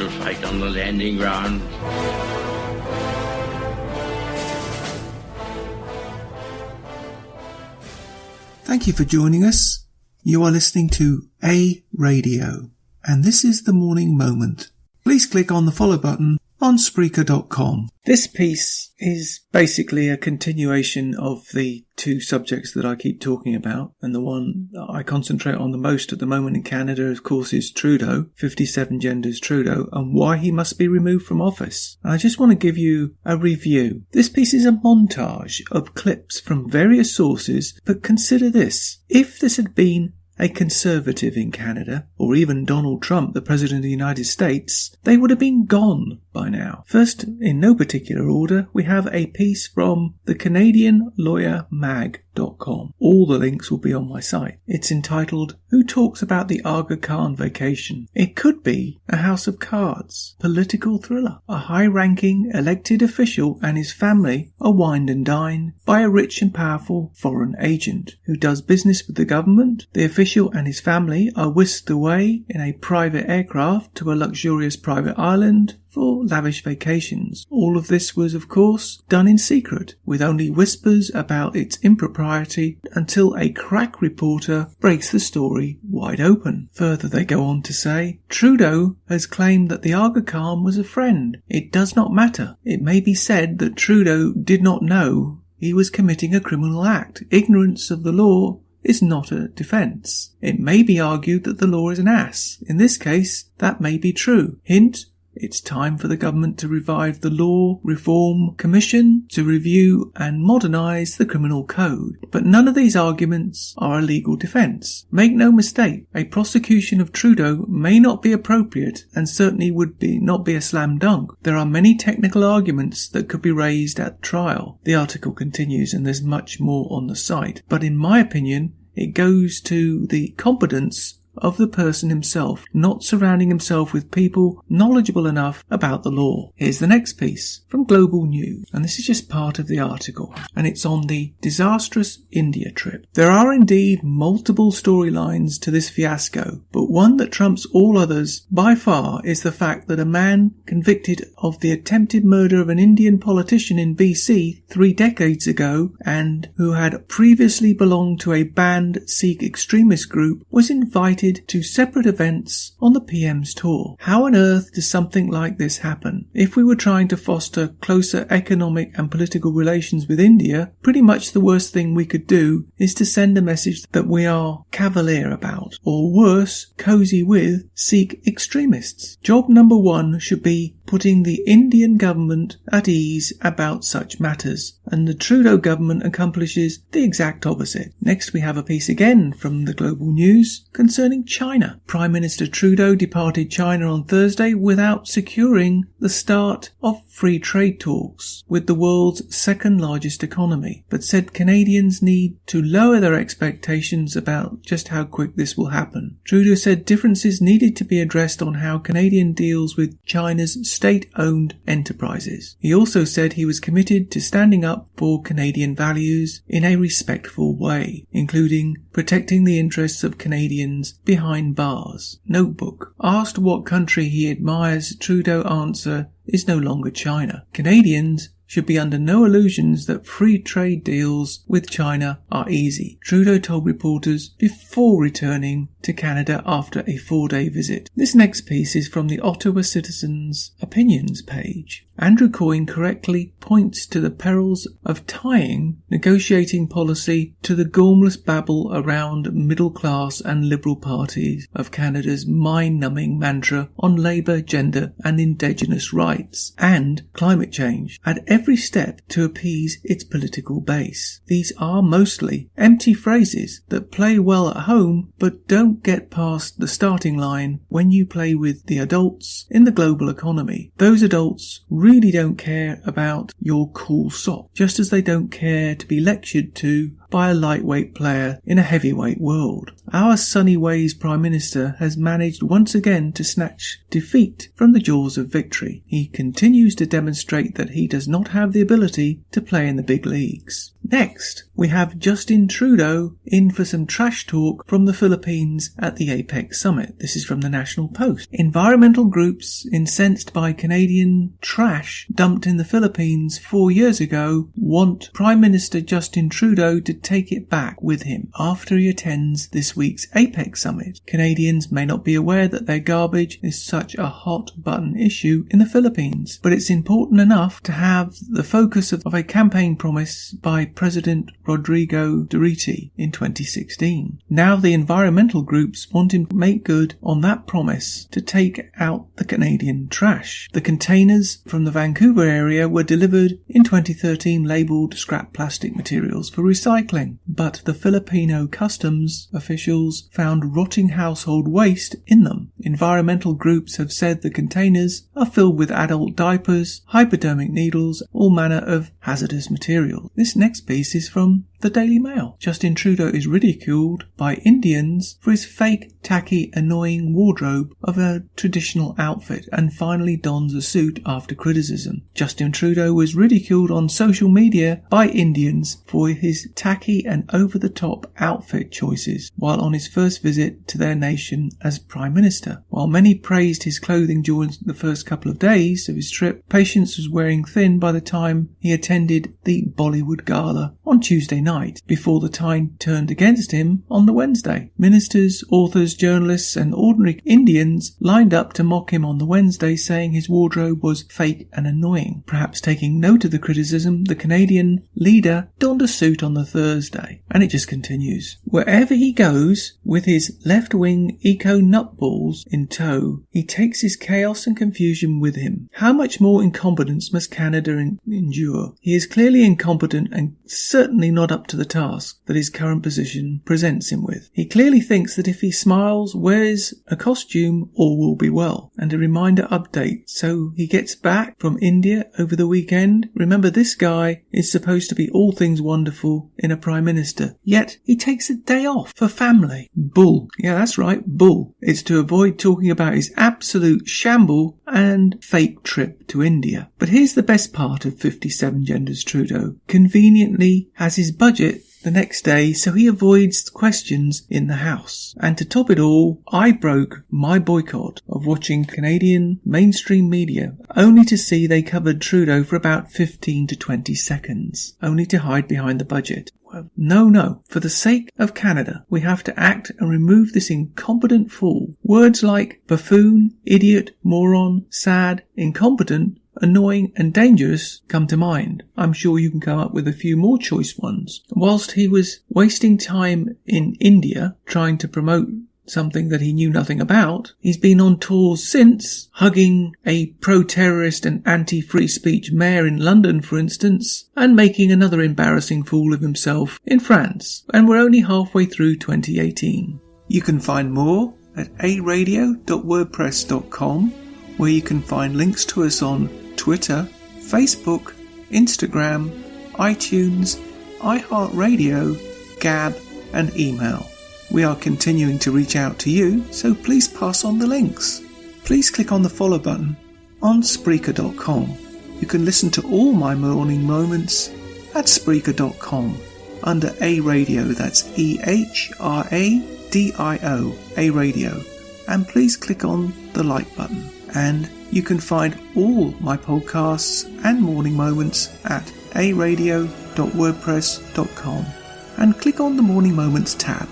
battle fight on the landing ground. Thank you for joining us. You are listening to A Radio, and this is The Morning Moment. Please click on the follow button on Spreaker.com. This piece is basically a continuation of the two subjects that I keep talking about, and the one that I concentrate on the most at the moment in Canada, of course, is Trudeau, 57 genders Trudeau, and why he must be removed from office. And I just want to give you a review. This piece is a montage of clips from various sources, but consider this. If this had been a Conservative in Canada, or even Donald Trump, the President of the United States, they would have been gone by now. First, in no particular order, we have a piece from the CanadianLawyerMag.com. All the links will be on my site. It's entitled, Who Talks About the Aga Khan Vacation? It could be a House of Cards, political thriller. A high-ranking elected official and his family are wined and dined by a rich and powerful foreign agent who does business with the government. The official and his family are whisked away in a private aircraft to a luxurious private island for lavish vacations. All of this was, of course, done in secret, with only whispers about its impropriety until a crack reporter breaks the story wide open. Further, they go on to say, Trudeau has claimed that the Aga Khan was a friend. It does not matter. It may be said that Trudeau did not know he was committing a criminal act. Ignorance of the law is not a defence. It may be argued that the law is an ass. In this case, that may be true. Hint, it's time for the government to revive the Law Reform Commission to review and modernise the criminal code. But none of these arguments are a legal defence. Make no mistake, a prosecution of Trudeau may not be appropriate and certainly would not be a slam dunk. There are many technical arguments that could be raised at trial. The article continues, and there's much more on the site. But in my opinion, it goes to the competence of the person himself, not surrounding himself with people knowledgeable enough about the law. Here's the next piece from Global News, and this is just part of the article, and it's on the disastrous India trip. There are indeed multiple storylines to this fiasco, but one that trumps all others by far is the fact that a man convicted of the attempted murder of an Indian politician in BC 3 decades ago and who had previously belonged to a banned Sikh extremist group was invited to separate events on the PM's tour. How on earth does something like this happen? If we were trying to foster closer economic and political relations with India, pretty much the worst thing we could do is to send a message that we are cavalier about, or worse, cozy with, Sikh extremists. Job number 1 should be putting the Indian government at ease about such matters, and the Trudeau government accomplishes the exact opposite. Next we have a piece again from the Global News concerning China. Prime Minister Trudeau departed China on Thursday without securing the start of free trade talks with the world's second largest economy, but said Canadians need to lower their expectations about just how quick this will happen. Trudeau said differences needed to be addressed on how Canadian deals with China's state-owned enterprises. He also said he was committed to standing up for Canadian values in a respectful way, including protecting the interests of Canadians behind bars. Notebook. Asked what country he admires, Trudeau answer is no longer China. Canadians should be under no illusions that free trade deals with China are easy, Trudeau told reporters before returning to Canada after a 4-day visit. This next piece is from the Ottawa Citizen's Opinions page. Andrew Coyne correctly points to the perils of tying negotiating policy to the gormless babble around middle-class and Liberal parties of Canada's mind-numbing mantra on labour, gender and Indigenous rights, and climate change, at every step to appease its political base. These are mostly empty phrases that play well at home but don't get past the starting line when you play with the adults in the global economy. Those adults really don't care about your cool sock, just as they don't care to be lectured to by a lightweight player in a heavyweight world. Our Sunny Ways Prime Minister has managed once again to snatch defeat from the jaws of victory. He continues to demonstrate that he does not have the ability to play in the big leagues. Next, we have Justin Trudeau in for some trash talk from the Philippines at the APEC summit. This is from the National Post. Environmental groups incensed by Canadian trash dumped in the Philippines 4 years ago want Prime Minister Justin Trudeau to take it back with him after he attends this week's APEC summit. Canadians may not be aware that their garbage is such a hot button issue in the Philippines, but it's important enough to have the focus of a campaign promise by President Rodrigo Duterte in 2016. Now the environmental groups want him to make good on that promise to take out the Canadian trash. The containers from the Vancouver area were delivered in 2013 labelled scrap plastic materials for recycling, but the Filipino customs officials found rotting household waste in them. Environmental groups have said the containers are filled with adult diapers, hypodermic needles, all manner of hazardous materials. This next piece is from the Daily Mail. Justin Trudeau is ridiculed by Indians for his fake, tacky, annoying wardrobe of a traditional outfit and finally dons a suit after criticism. Justin Trudeau was ridiculed on social media by Indians for his tacky and over-the-top outfit choices while on his first visit to their nation as Prime Minister. While many praised his clothing during the first couple of days of his trip, patience was wearing thin by the time he attended the Bollywood Gala on Tuesday night, before the tide turned against him on the Wednesday. Ministers, authors, journalists and ordinary Indians lined up to mock him on the Wednesday, saying his wardrobe was fake and annoying. Perhaps taking note of the criticism, the Canadian leader donned a suit on the Thursday. And it just continues. Wherever he goes, with his left-wing eco-nutballs in tow, he takes his chaos and confusion with him. How much more incompetence must Canada endure? He is clearly incompetent and certainly not up to the task that his current position presents him with. He clearly thinks that if he smiles, wears a costume, all will be well. And a reminder update. So he gets back from India over the weekend. Remember, this guy is supposed to be all things wonderful in a Prime Minister. Yet he takes a day off for family. Bull. Yeah, that's right, bull. It's to avoid talking about his absolute shamble and fake trip to India. But here's the best part of 57 Genders Trudeau. Conveniently has his budget the next day, so he avoids questions in the House. And to top it all, I broke my boycott of watching Canadian mainstream media, only to see they covered Trudeau for about 15 to 20 seconds, only to hide behind the budget. No, for the sake of Canada, we have to act and remove this incompetent fool. Words like buffoon, idiot, moron, sad, incompetent, annoying and dangerous come to mind. I'm sure you can come up with a few more choice ones. Whilst he was wasting time in India trying to promote something that he knew nothing about, he's been on tours since, hugging a pro-terrorist and anti-free speech mayor in London, for instance, and making another embarrassing fool of himself in France. And we're only halfway through 2018. You can find more at aradio.wordpress.com, where you can find links to us on Twitter, Facebook, Instagram, iTunes, iHeartRadio, Gab and email. We are continuing to reach out to you, so please pass on the links. Please click on the follow button on Spreaker.com. You can listen to all my morning moments at Spreaker.com under A Radio, that's EHRADIO, A Radio. And please click on the like button. And you can find all my podcasts and morning moments at aradio.wordpress.com and click on the Morning Moments tab.